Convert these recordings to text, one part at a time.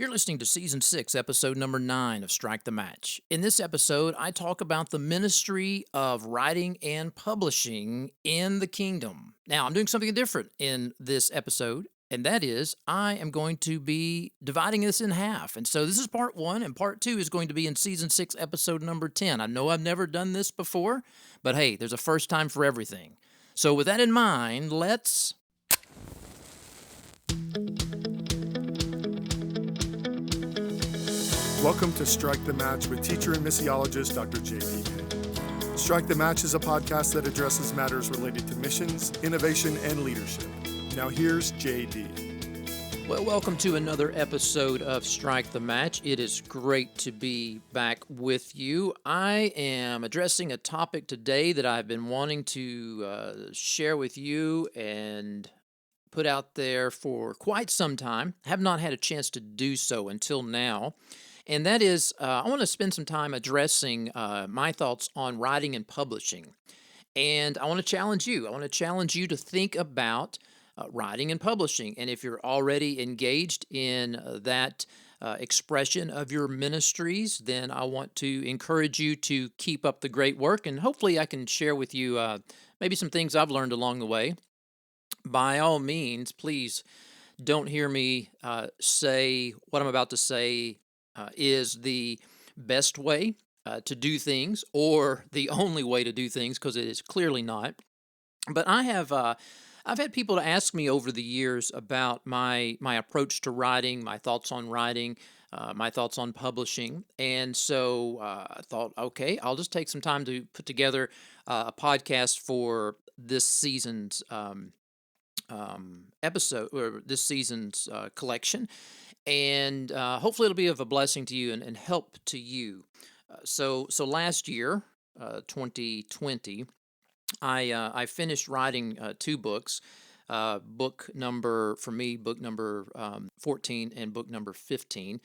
You're listening to Season 6, Episode number 9 of Strike the Match. In this episode, I talk about the ministry of writing and publishing in the kingdom. Now, I'm doing something different in this episode, and that is I am going to be dividing this in half. And so this is part 1, and part 2 is going to be in Season 6, Episode number 10. I know I've never done this before, but hey, there's a first time for everything. So with that in mind, let's Welcome to Strike the Match with teacher and missiologist Dr. J.D. Payne. Strike the Match is a podcast that addresses matters related to missions, innovation, and leadership. Now here's J.D. Well, welcome to another episode of Strike the Match. It is great to be back with you. I am addressing a topic today that I've been wanting to share with you and put out there for quite some time. Have not had a chance to do so until now. And that is, I want to spend some time addressing my thoughts on writing and publishing. And I want to challenge you. I want to challenge you to think about writing and publishing. And if you're already engaged in that expression of your ministries, then I want to encourage you to keep up the great work. And hopefully I can share with you maybe some things I've learned along the way. By all means, please don't hear me say what I'm about to say is the best way to do things or the only way to do things, because it is clearly not. But I've had people to ask me over the years about my approach to writing, my thoughts on writing, my thoughts on publishing, and so I thought, okay, I'll just take some time to put together a podcast for this season's episode, or this season's collection, and hopefully it'll be of a blessing to you and help to you. So last year, 2020, I finished writing 2 books. Book number 14 and book number 15,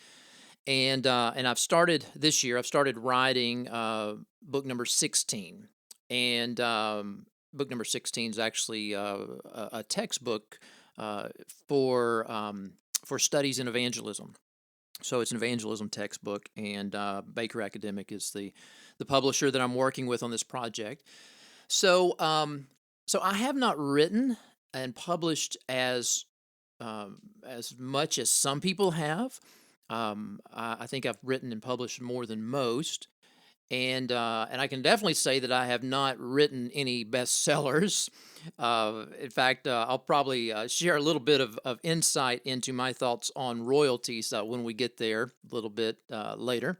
and I've started this year. I've started writing book number 16, and book number 16 is actually a textbook for studies in evangelism. So it's an evangelism textbook, and Baker Academic is the publisher that I'm working with on this project. So I have not written and published as much as some people have. I think I've written and published more than most. And I can definitely say that I have not written any bestsellers. In fact, I'll probably share a little bit of insight into my thoughts on royalties when we get there a little bit later.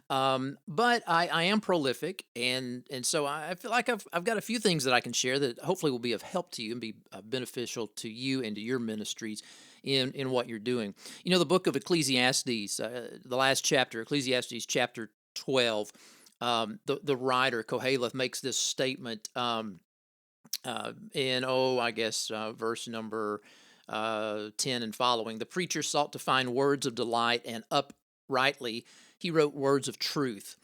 But I am prolific, and so I feel like I've got a few things that I can share that hopefully will be of help to you and be beneficial to you and to your ministries in what you're doing. You know, the book of Ecclesiastes, the last chapter, Ecclesiastes chapter 12, the writer Koheleth makes this statement in verse number 10 and following. The preacher sought to find words of delight, and uprightly he wrote words of truth.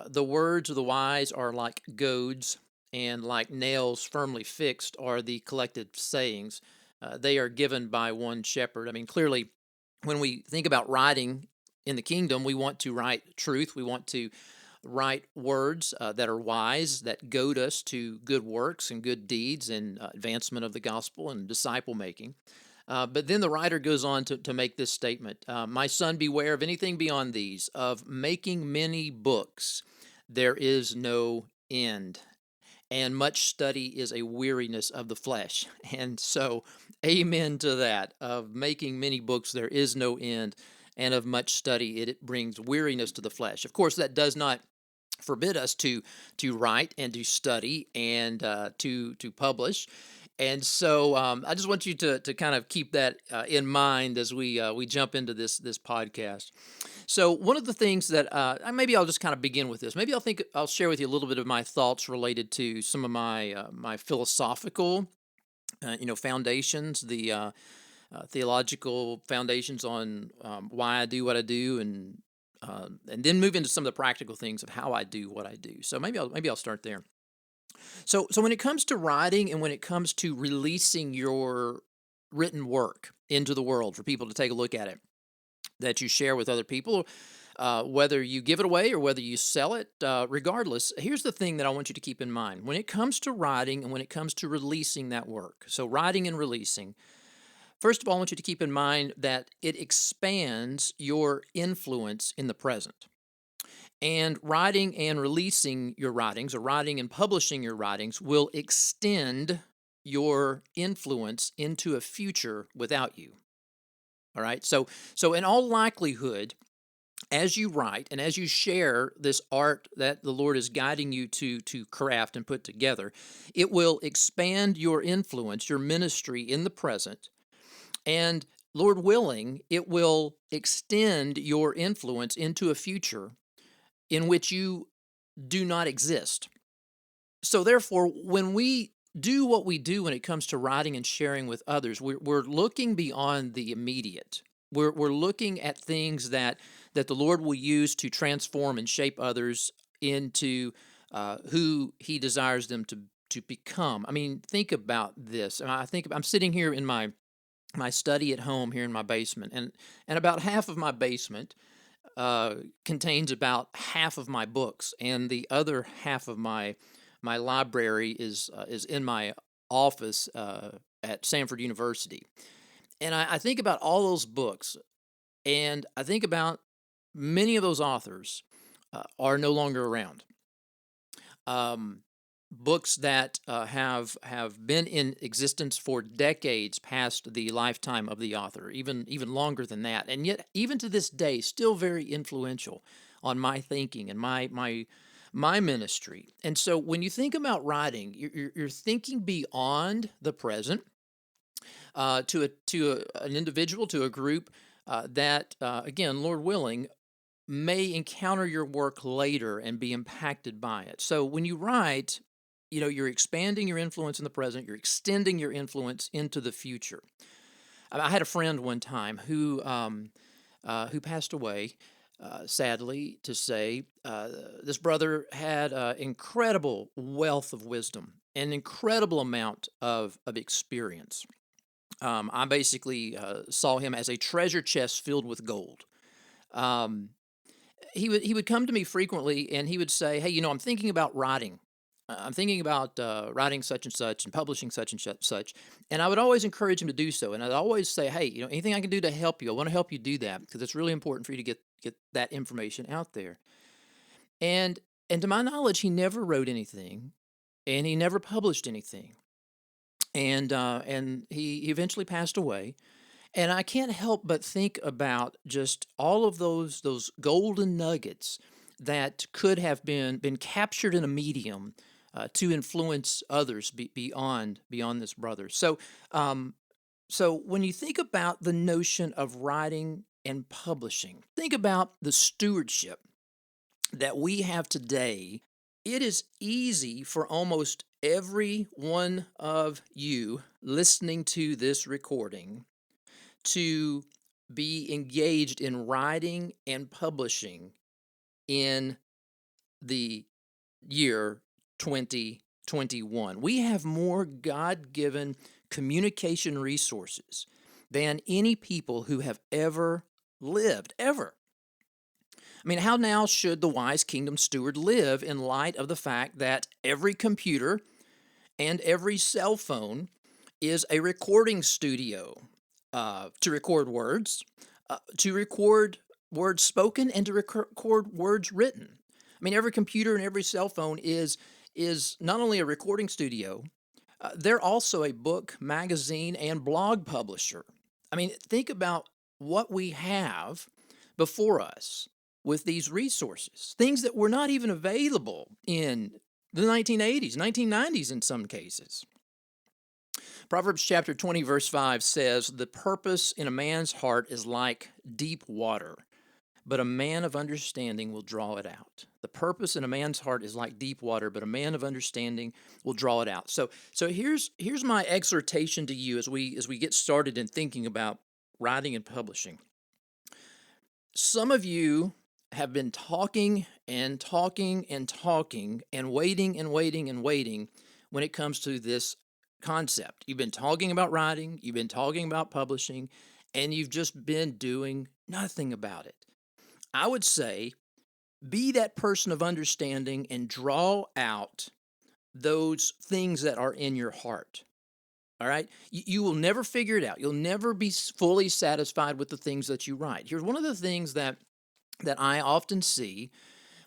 The words of the wise are like goads, and like nails firmly fixed are the collected sayings. They are given by one shepherd. I mean, clearly, when we think about writing in the kingdom, we want to write truth. We want to write words that are wise, that goad us to good works and good deeds and advancement of the gospel and disciple making. But then the writer goes on to make this statement: my son, beware of anything beyond these, of making many books. There is no end, and much study is a weariness of the flesh. And so, amen to that. Of making many books, there is no end, and of much study, it brings weariness to the flesh. Of course, that does not forbid us to write and to study and to publish. And so I just want you to kind of keep that in mind as we jump into this podcast. So one of the things that maybe I'll just kind of begin with this. Maybe I'll share with you a little bit of my thoughts related to some of my philosophical foundations, the theological foundations on why I do what I do, and then move into some of the practical things of how I do what I do. So maybe I'll start there. So when it comes to writing and when it comes to releasing your written work into the world for people to take a look at it, that you share with other people, whether you give it away or whether you sell it, regardless, here's the thing that I want you to keep in mind. When it comes to writing and when it comes to releasing that work, so writing and releasing, first of all, I want you to keep in mind that it expands your influence in the present. And writing and releasing your writings, or writing and publishing your writings, will extend your influence into a future without you. All right. So in all likelihood, as you write and as you share this art that the Lord is guiding you to craft and put together, it will expand your influence, your ministry in the present, and Lord willing, it will extend your influence into a future in which you do not exist. So therefore, when we do what we do when it comes to writing and sharing with others, we're looking beyond the immediate. We're looking at things that the Lord will use to transform and shape others into who He desires them to become. I mean, think about this. I think I'm sitting here in my study at home here in my basement, and about half of my basement contains about half of my books, and the other half of my library is in my office at Samford University. And I think about all those books, and I think about many of those authors are no longer around. Um, Books that have been in existence for decades past the lifetime of the author, even longer than that, and yet even to this day, still very influential on my thinking and my ministry. And so, when you think about writing, you're thinking beyond the present an individual, to a group that, again, Lord willing, may encounter your work later and be impacted by it. So when you write, you're expanding your influence in the present, you're extending your influence into the future. I had a friend one time who passed away, sadly to say. This brother had an incredible wealth of wisdom, an incredible amount of experience. I basically saw him as a treasure chest filled with gold. Um, he would come to me frequently, and he would say, "Hey, I'm thinking about writing. I'm thinking about writing such and publishing such and such." And I would always encourage him to do so. And I'd always say, "Hey, anything I can do to help you, I want to help you do that, because it's really important for you to get that information out there." And to my knowledge, he never wrote anything, and he never published anything. And he eventually passed away. And I can't help but think about just all of those golden nuggets that could have been captured in a medium to influence others beyond this brother. So when you think about the notion of writing and publishing, think about the stewardship that we have today. It is easy for almost every one of you listening to this recording to be engaged in writing and publishing in the year 2021. We have more God given communication resources than any people who have ever lived, ever. I mean, how now should the wise kingdom steward live in light of the fact that every computer and every cell phone is a recording studio to record words, to record words spoken, and to record words written? I mean, every computer and every cell phone is not only a recording studio, they're also a book, magazine, and blog publisher. I mean, think about what we have before us with these resources, things that were not even available in the 1980s, 1990s in some cases. Proverbs chapter 20, verse 5 says, "The purpose in a man's heart is like deep water, but a man of understanding will draw it out." The purpose in a man's heart is like deep water, but a man of understanding will draw it out. So here's my exhortation to you as we get started in thinking about writing and publishing. Some of you have been talking and talking and talking and waiting and waiting and waiting when it comes to this concept. You've been talking about writing, you've been talking about publishing, and you've just been doing Nothing about it. I would say be that person of understanding and draw out those things that are in your heart. All right. You will never figure it out. You'll never be fully satisfied with the things that you write. Here's one of the things that I often see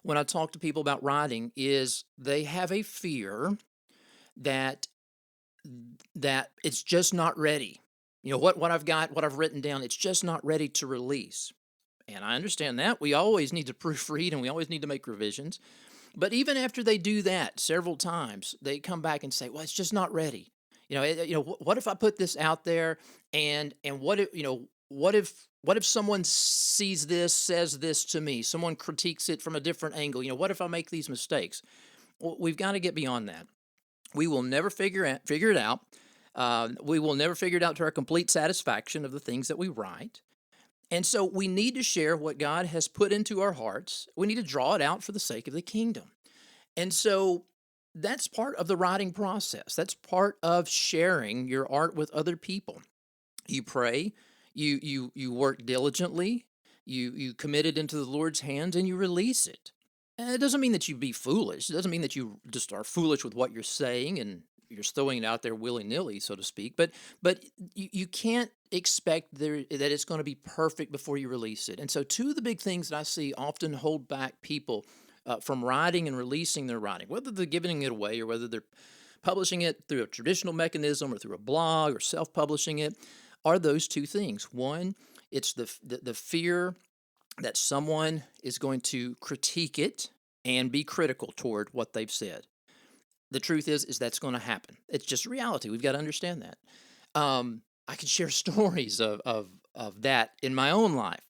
when I talk to people about writing is they have a fear that it's just not ready. What I've got, what I've written down, it's just not ready to release. And I understand that. We always need to proofread and we always need to make revisions. But even after they do that several times, they come back and say, "Well, it's just not ready." What if I put this out there and what if, what if someone sees this, says this to me, someone critiques it from a different angle? What if I make these mistakes? Well, we've got to get beyond that. We will never figure it out. We will never figure it out to our complete satisfaction of the things that we write. And so we need to share what God has put into our hearts. We need to draw it out for the sake of the kingdom. And so that's part of the writing process. That's part of sharing your art with other people. You pray, you work diligently, you commit it into the Lord's hands, and you release it. And it doesn't mean that you be foolish. It doesn't mean that you just are foolish with what you're saying and you're just throwing it out there willy-nilly, so to speak. But you can't expect that it's going to be perfect before you release it. And so two of the big things that I see often hold back people from writing and releasing their writing, whether they're giving it away or whether they're publishing it through a traditional mechanism or through a blog or self-publishing it, are those two things. One, it's the fear that someone is going to critique it and be critical toward what they've said. The truth is that's going to happen. It's just reality. We've got to understand that. I can share stories of that in my own life.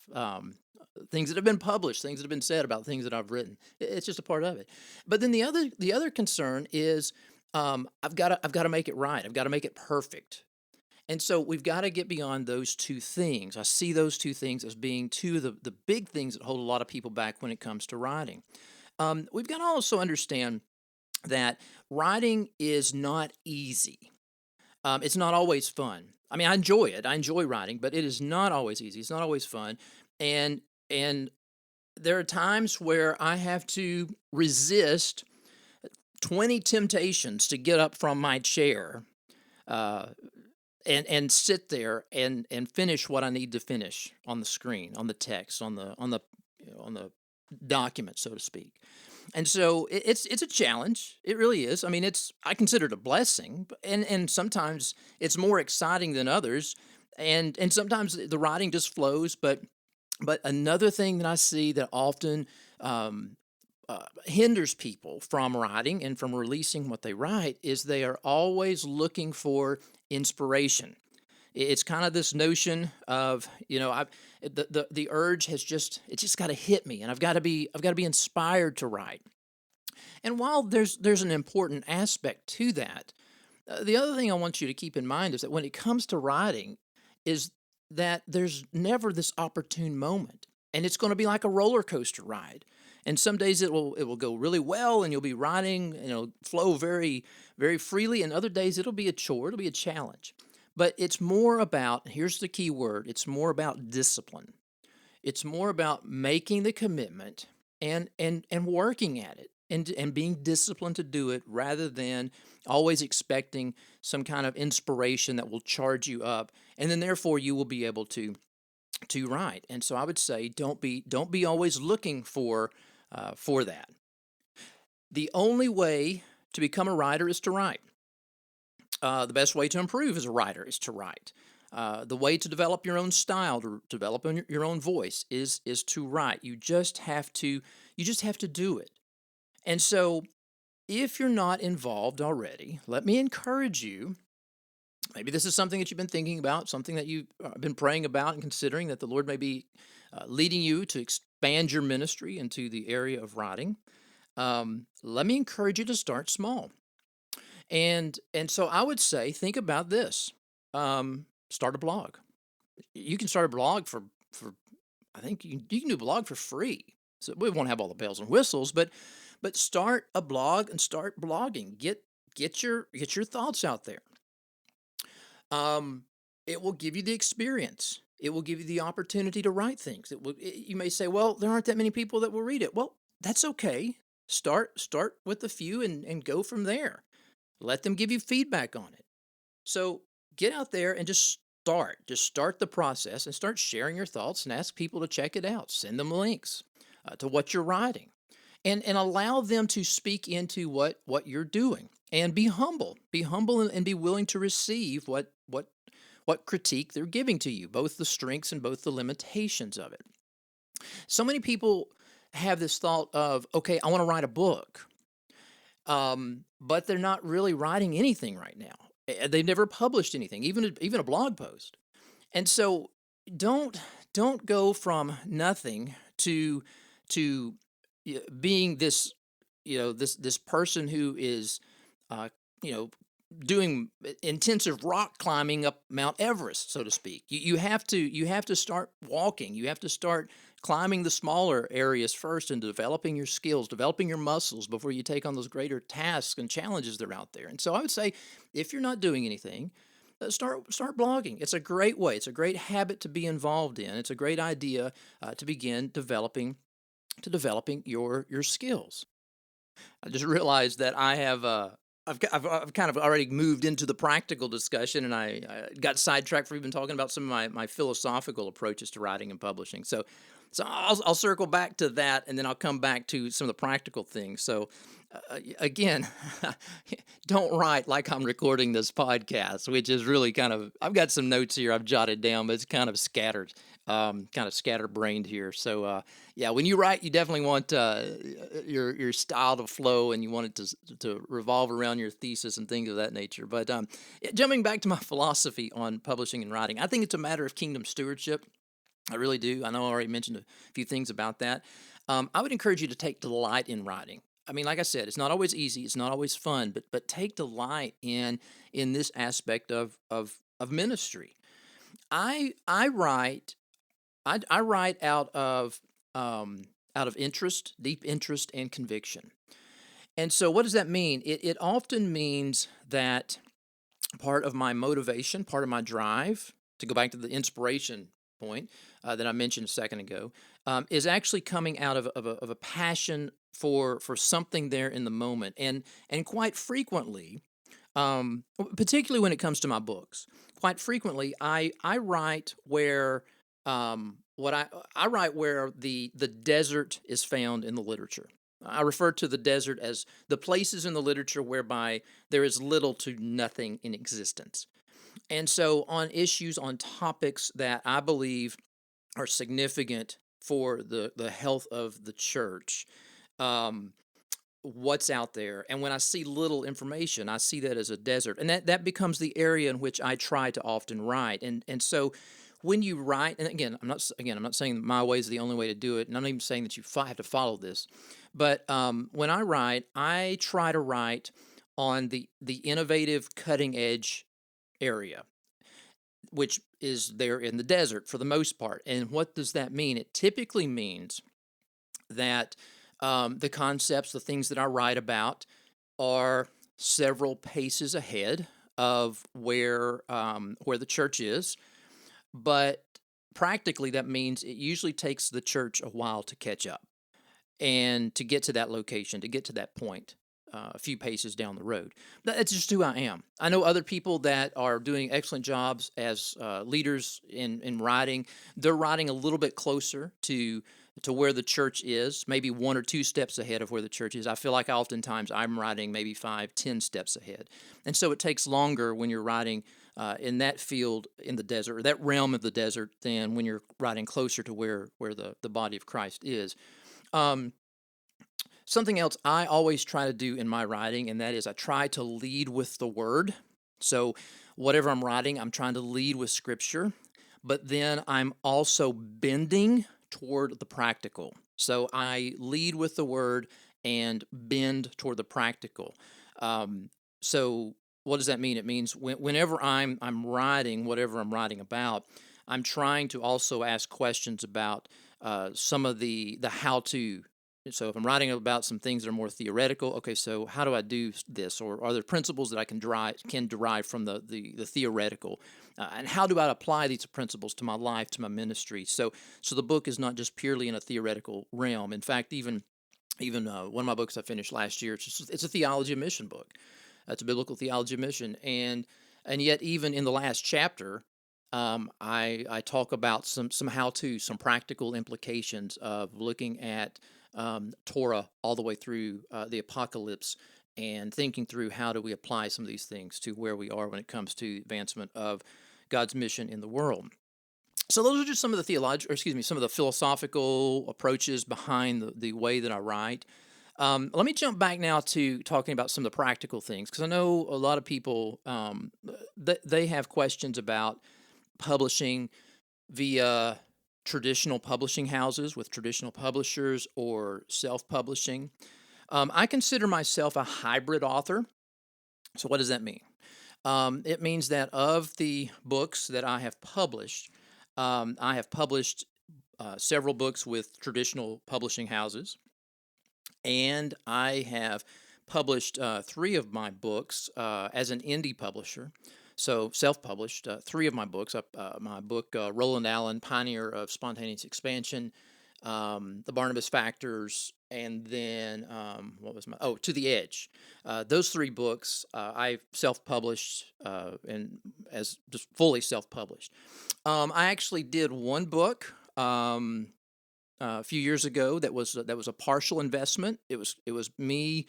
Things that have been published, things that have been said about things that I've written. It's just a part of it. But then the other concern is I've got to make it right. I've got to make it perfect. And so we've got to get beyond those two things. I see those two things as being two of the big things that hold a lot of people back when it comes to writing. We've got to also understand that writing is not easy. It's not always fun. I mean, I enjoy it. I enjoy writing, but it is not always easy. It's not always fun. And there are times where I have to resist 20 temptations to get up from my chair and sit there and finish what I need to finish on the screen, on the text, on the document, so to speak. And so it's a challenge. It really is. I mean, I consider it a blessing, and sometimes it's more exciting than others, and sometimes the writing just flows. But another thing that I see that often hinders people from writing and from releasing what they write is they are always looking for inspiration. It's kind of this notion of, the urge has just got to hit me, and I've got to be inspired to write. And while there's an important aspect to that, the other thing I want you to keep in mind is that when it comes to writing, is that there's never this opportune moment, and it's going to be like a roller coaster ride. And some days it will go really well, and you'll be writing, flow very, very freely, and other days it'll be a chore, it'll be a challenge. But it's more about, here's the key word, it's more about discipline. It's more about making the commitment and working at it and being disciplined to do it rather than always expecting some kind of inspiration that will charge you up, and then therefore you will be able to write. And so I would say don't be always looking for that. The only way to become a writer is to write. The best way to improve as a writer is to write. The way to develop your own style, to develop your own voice, is to write. You just have to do it. And so, if you're not involved already, let me encourage you. Maybe this is something that you've been thinking about, something that you've been praying about and considering, that the Lord may be leading you to expand your ministry into the area of writing. Let me encourage you to start small. And so I would say, think about this. Start a blog. You can start a blog for I think you can do a blog for free. So we won't have all the bells and whistles, but start a blog and start blogging. Get your thoughts out there. It will give you the experience. It will give you the opportunity to write things. You may say, well, there aren't that many people that will read it. Well, that's okay. Start with a few and go from there. Let them give you feedback on it. So get out there and just start. Just start the process and start sharing your thoughts and ask people to check it out. Send them links to what you're writing, and allow them to speak into what you're doing. And be humble. Be humble and be willing to receive what critique they're giving to you, both the strengths and both the limitations of it. So many people have this thought of, okay, I want to write a book, but they're not really writing anything right now. They've never published anything, even a blog post. And so don't don't go from nothing to being this this person who is uh, you know doing intensive rock climbing up Mount Everest, so to speak. You have to start walking. You have to start climbing the smaller areas first and developing your skills, developing your muscles before you take on those greater tasks and challenges that are out there. And so I would say, if you're not doing anything, start blogging. It's a great way. It's a great habit to be involved in. It's a great idea to begin developing your skills. I just realized that I've kind of already moved into the practical discussion, and I got sidetracked for even talking about some of my philosophical approaches to writing and publishing. So I'll circle back to that, and then I'll come back to some of the practical things. So again, don't write like I'm recording this podcast, which is really I've got some notes here I've jotted down, but it's kind of scattered. Kind of scatterbrained here. So yeah, when you write, you definitely want your style to flow, and you want it to revolve around your thesis and things of that nature. But jumping back to my philosophy on publishing and writing, I think it's a matter of kingdom stewardship. I really do. I know I already mentioned a few things about that. I would encourage you to take delight in writing. I mean, like I said, it's not always easy, it's not always fun, but take delight in this aspect of ministry. I write. I write out of interest, deep interest, and conviction. And so, what does that mean? It often means that part of my motivation, part of my drive, to go back to the inspiration point that I mentioned a second ago, is actually coming out of a passion for something there in the moment, and quite frequently, particularly when it comes to my books, quite frequently I write where what I write where the desert is found in the literature. I refer to the desert as the places in the literature whereby there is little to nothing in existence. And so, on issues, on topics that I believe are significant for the health of the church, um, what's out there. And when I see little information, I see that as a desert. And that becomes the area in which I try to often write. And so when you write, and again, I'm not saying my way is the only way to do it, and I'm not even saying that you have to follow this. But when I write, I try to write on the innovative, cutting edge area, which is there in the desert for the most part. And what does that mean? It typically means that the concepts, the things that I write about, are several paces ahead of where the church is. But practically, that means it usually takes the church a while to catch up and to get to that location, to get to that point. A few paces down the road. That's just who I am. I know other people that are doing excellent jobs as leaders in writing. They're writing a little bit closer to where the church is, maybe one or two steps ahead of where the church is. I feel like oftentimes I'm writing maybe 5, 10 steps ahead. And so it takes longer when you're writing in that field in the desert, or that realm of the desert, than when you're writing closer to where the body of Christ is. Something else I always try to do in my writing, and that is I try to lead with the word. So whatever I'm writing, I'm trying to lead with scripture, but then I'm also bending toward the practical. So I lead with the word and bend toward the practical. So what does that mean? It means whenever I'm writing, whatever I'm writing about, I'm trying to also ask questions about some of the how-to So if I'm writing about some things that are more theoretical, okay, so how do I do this, or are there principles that I can derive from the theoretical, and how do I apply these principles to my life, to my ministry? So the book is not just purely in a theoretical realm. In fact, even one of my books I finished last year, it's a theology of mission book. It's a biblical theology of mission, and yet even in the last chapter, I talk about some how to, some practical implications of looking at Torah all the way through the Apocalypse, and thinking through how do we apply some of these things to where we are when it comes to advancement of God's mission in the world. So those are just some of the some of the philosophical approaches behind the way that I write. Let me jump back now to talking about some of the practical things, because I know a lot of people they have questions about publishing via traditional publishing houses with traditional publishers or self-publishing. I consider myself a hybrid author. So what does that mean? It means that of the books that I have published several books with traditional publishing houses, and I have published three of my books as an indie publisher. So self-published, three of my books. My book, Roland Allen, Pioneer of Spontaneous Expansion, The Barnabas Factors, and then what was To the Edge. Those three books I self-published and as just fully self-published. I actually did one book a few years ago that was a partial investment. It was me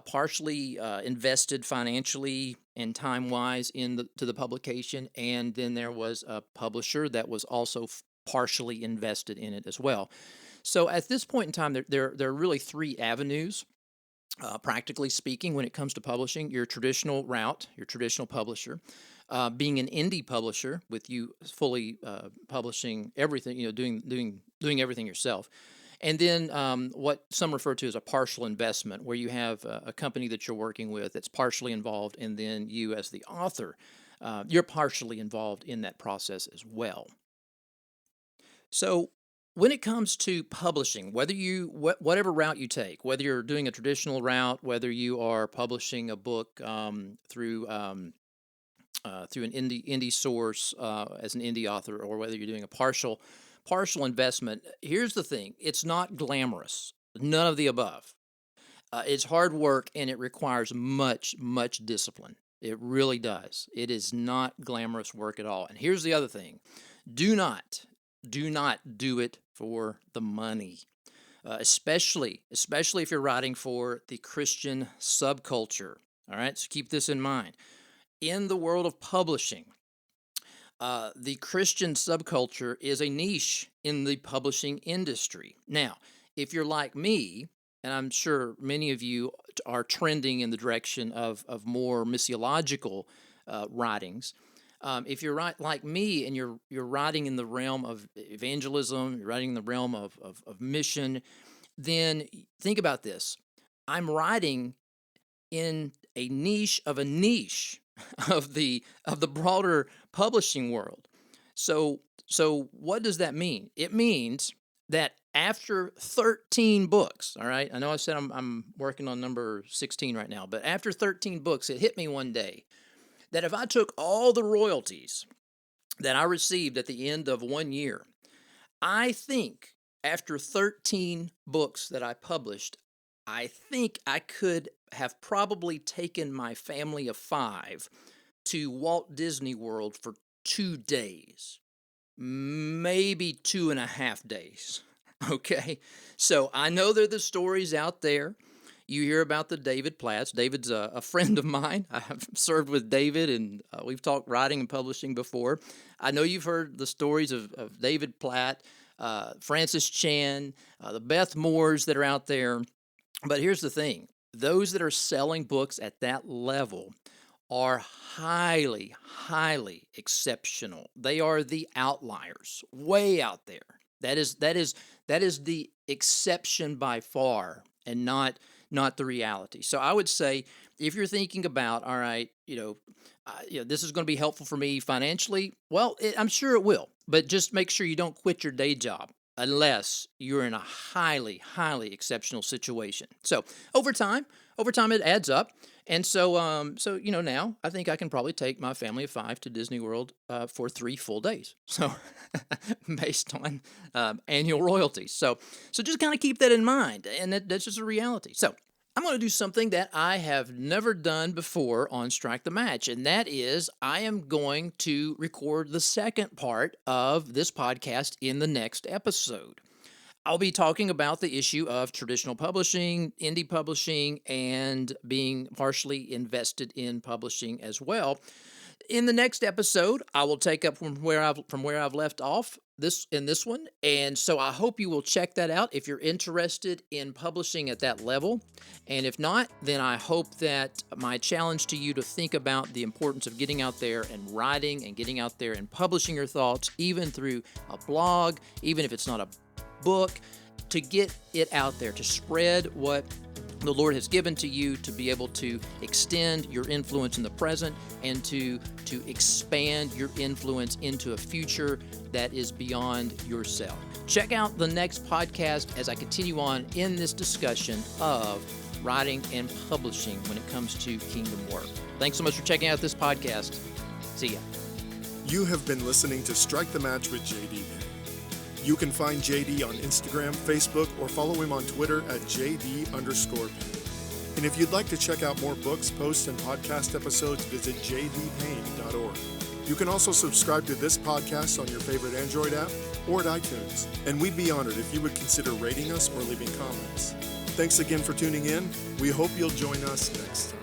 partially invested financially and time wise to the publication, and then there was a publisher that was also partially invested in it as well. So at this point in time, there are really three avenues. Practically speaking, when it comes to publishing, your traditional route, your traditional publisher, being an indie publisher with you fully publishing everything, doing everything yourself, and then what some refer to as a partial investment, where you have a company that you're working with that's partially involved, and then you, as the author, you're partially involved in that process as well. So when it comes to publishing, whatever route you take, whether you're doing a traditional route, whether you are publishing a book through an indie source as an indie author, or whether you're doing a partial investment, here's the thing: it's not glamorous. None of the above. It's hard work, and it requires much discipline. It really does. It is not glamorous work at all. And here's the other thing: do not do it for the money. Especially if you're writing for the Christian subculture. All right, so keep this in mind. In the world of publishing, the Christian subculture is a niche in the publishing industry. Now, if you're like me, and I'm sure many of you are trending in the direction of more missiological writings, if you're like me and you're writing in the realm of evangelism, you're writing in the realm of mission, then think about this. I'm writing in a niche of of the broader publishing world. So what does that mean? It means that after 13 books, all right, I know I said I'm working on number 16 right now, but after 13 books, it hit me one day that if I took all the royalties that I received at the end of 1 year, I think after 13 books that I published, I think I could have probably taken my family of 5 to Walt Disney World for 2 days, maybe 2.5 days. Okay, so I know there are the stories out there. You hear about the David Platts. David's a friend of mine. I've served with David, and we've talked writing and publishing before. I know you've heard the stories of David Platt, Francis Chan, the Beth Moores that are out there. But here's the thing: those that are selling books at that level are highly exceptional. They are the outliers, way out there. That is the exception by far, and not the reality. So I would say, if you're thinking about, all right, this is going to be helpful for me financially, well, I'm sure it will. But just make sure you don't quit your day job. unless you're in a highly, highly exceptional situation. So over time it adds up. And so, now I think I can probably take my family of 5 to Disney World for 3 full days. So, based on annual royalties. So just kind of keep that in mind, and that's just a reality. So, I'm going to do something that I have never done before on Strike the Match, and that is I am going to record the second part of this podcast in the next episode. I'll be talking about the issue of traditional publishing, indie publishing, and being partially invested in publishing as well. In the next episode, I will take up from where I've left off in this one, and so I hope you will check that out if you're interested in publishing at that level. And if not, then I hope that my challenge to you to think about the importance of getting out there and writing and getting out there and publishing your thoughts, even through a blog, even if it's not a book, to get it out there, to spread what the Lord has given to you, to be able to extend your influence in the present and to expand your influence into a future that is beyond yourself. Check out the next podcast as I continue on in this discussion of writing and publishing when it comes to kingdom work. Thanks so much for checking out this podcast. See ya. You have been listening to Strike the Match with JD Payne. You can find JD on Instagram, Facebook, or follow him on Twitter at JD_Payne. And if you'd like to check out more books, posts, and podcast episodes, visit jdpayne.org. You can also subscribe to this podcast on your favorite Android app or at iTunes. And we'd be honored if you would consider rating us or leaving comments. Thanks again for tuning in. We hope you'll join us next time.